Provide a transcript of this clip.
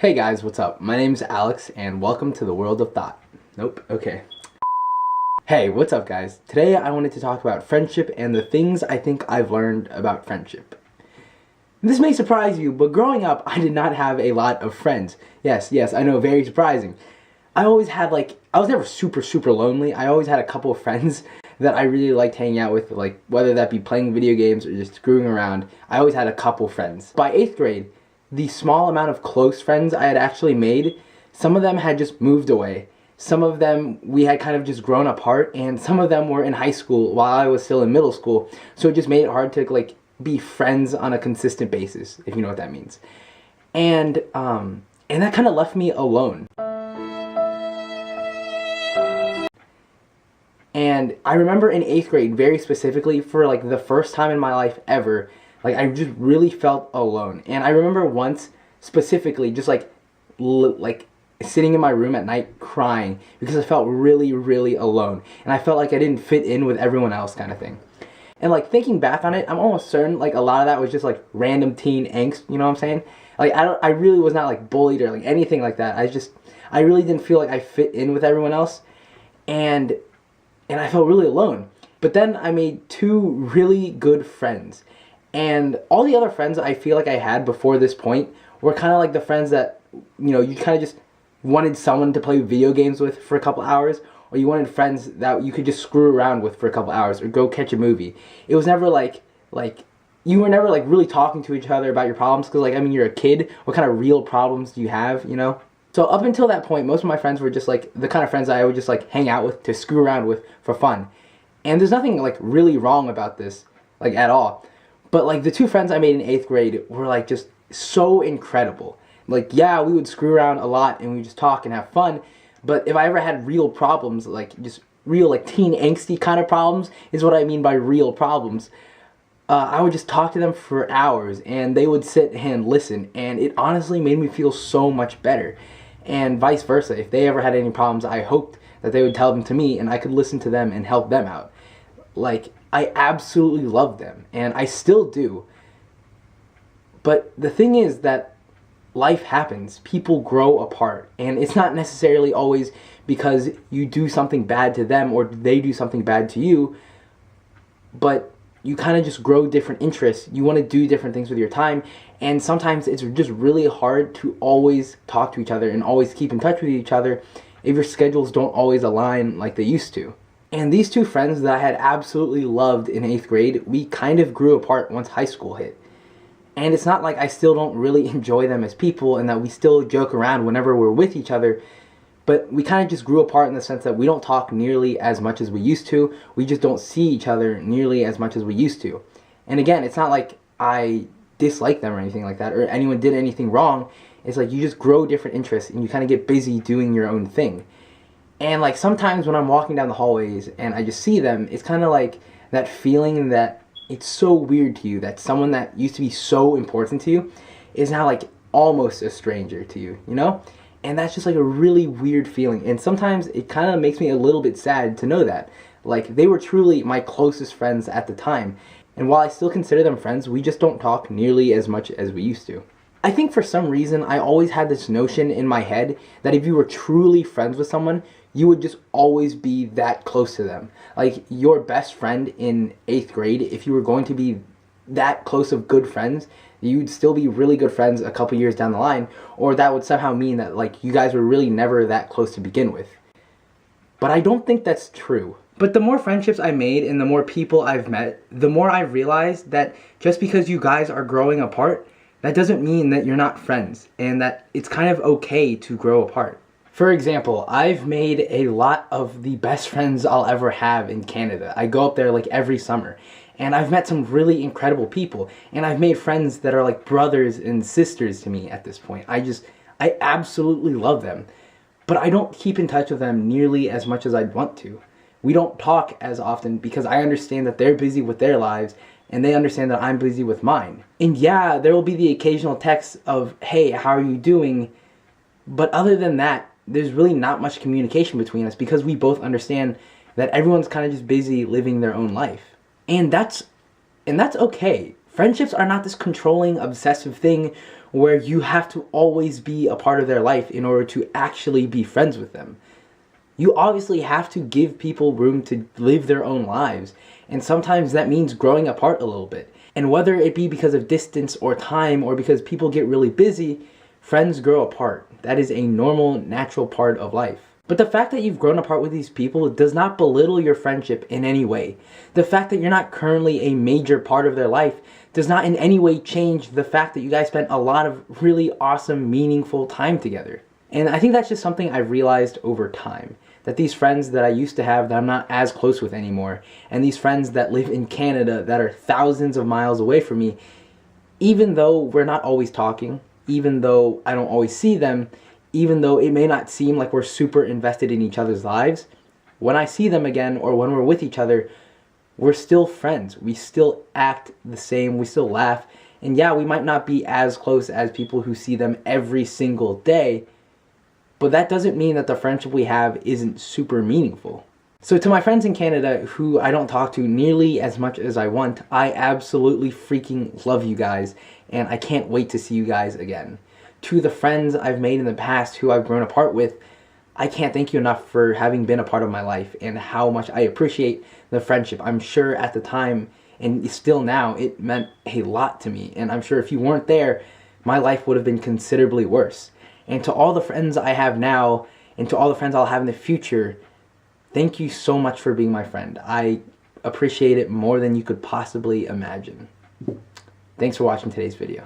Hey guys, what's up? My name's Alex and welcome to the world of thought. Nope, okay. Hey, what's up guys? Today I wanted to talk about friendship and the things I think I've learned about friendship. This may surprise you, but growing up I did not have a lot of friends. Yes, I know, very surprising. I always had I was never super lonely. I always had a couple of friends that I really liked hanging out with, like whether that be playing video games or just screwing around. I always had a couple friends. By 8th grade, the small amount of close friends I had actually made, some of them had just moved away. Some of them we had kind of just grown apart, and some of them were in high school while I was still in middle school. So it just made it hard to be friends on a consistent basis, if you know what that means. And that kind of left me alone. And I remember in 8th grade, very specifically, for the first time in my life ever, I just really felt alone. And I remember once specifically just sitting in my room at night crying because I felt really alone. And I felt like I didn't fit in with everyone else, kind of thing. And thinking back on it, I'm almost certain a lot of that was just random teen angst, you know what I'm saying? I really was not bullied or anything like that. I really didn't feel like I fit in with everyone else. And I felt really alone. But then I made 2 really good friends. And all the other friends I feel like I had before this point were kind of the friends that, you kind of just wanted someone to play video games with for a couple hours, or you wanted friends that you could just screw around with for a couple hours, or go catch a movie. It was never you were never really talking to each other about your problems, because you're a kid. What kind of real problems do you have, you know? So up until that point, most of my friends were just the kind of friends I would just hang out with, to screw around with for fun. And there's nothing really wrong about this, at all. But the 2 friends I made in 8th grade were just so incredible. Yeah, we would screw around a lot and we would just talk and have fun. But if I ever had real problems, just real teen angsty kind of problems, is what I mean by real problems, I would just talk to them for hours and they would sit and listen. And it honestly made me feel so much better. And vice versa. If they ever had any problems, I hoped that they would tell them to me and I could listen to them and help them out. I absolutely loved them, and I still do. But the thing is that life happens. People grow apart, and it's not necessarily always because you do something bad to them or they do something bad to you, but you kind of just grow different interests. You want to do different things with your time, and sometimes it's just really hard to always talk to each other and always keep in touch with each other if your schedules don't always align like they used to. And these 2 friends that I had absolutely loved in 8th grade, we kind of grew apart once high school hit. And it's not like I still don't really enjoy them as people and that we still joke around whenever we're with each other, but we kind of just grew apart in the sense that we don't talk nearly as much as we used to. We just don't see each other nearly as much as we used to. And again, it's not like I dislike them or anything like that, or anyone did anything wrong. It's you just grow different interests and you kind of get busy doing your own thing. And sometimes when I'm walking down the hallways and I just see them, it's kind of that feeling that it's so weird to you that someone that used to be so important to you is now almost a stranger to you, you know? And that's just a really weird feeling. And sometimes it kind of makes me a little bit sad to know that. They were truly my closest friends at the time. And while I still consider them friends, we just don't talk nearly as much as we used to. I think for some reason I always had this notion in my head that if you were truly friends with someone, you would just always be that close to them. Your best friend in 8th grade, if you were going to be that close of good friends, you'd still be really good friends a couple years down the line, or that would somehow mean that you guys were really never that close to begin with. But I don't think that's true. But the more friendships I made and the more people I've met, the more I realized that just because you guys are growing apart, that doesn't mean that you're not friends, and that it's kind of okay to grow apart. For example, I've made a lot of the best friends I'll ever have in Canada. I go up there every summer, and I've met some really incredible people, and I've made friends that are brothers and sisters to me at this point. I absolutely love them, but I don't keep in touch with them nearly as much as I'd want to. We don't talk as often because I understand that they're busy with their lives, and they understand that I'm busy with mine. And yeah, there will be the occasional text of, hey, how are you doing? But other than that, there's really not much communication between us because we both understand that everyone's kind of just busy living their own life. And that's okay. Friendships are not this controlling, obsessive thing where you have to always be a part of their life in order to actually be friends with them. You obviously have to give people room to live their own lives, and sometimes that means growing apart a little bit. And whether it be because of distance or time or because people get really busy, friends grow apart. That is a normal, natural part of life. But the fact that you've grown apart with these people does not belittle your friendship in any way. The fact that you're not currently a major part of their life does not in any way change the fact that you guys spent a lot of really awesome, meaningful time together. And I think that's just something I've realized over time. That these friends that I used to have that I'm not as close with anymore, and these friends that live in Canada that are thousands of miles away from me, even though we're not always talking, even though I don't always see them, even though it may not seem like we're super invested in each other's lives, when I see them again or when we're with each other, we're still friends. We still act the same, we still laugh, and yeah, we might not be as close as people who see them every single day, but that doesn't mean that the friendship we have isn't super meaningful. So to my friends in Canada who I don't talk to nearly as much as I want, I absolutely freaking love you guys, and I can't wait to see you guys again. To the friends I've made in the past who I've grown apart with, I can't thank you enough for having been a part of my life and how much I appreciate the friendship. I'm sure at the time, and still now, it meant a lot to me, and I'm sure if you weren't there, my life would have been considerably worse. And to all the friends I have now, and to all the friends I'll have in the future, thank you so much for being my friend. I appreciate it more than you could possibly imagine. Thanks for watching today's video.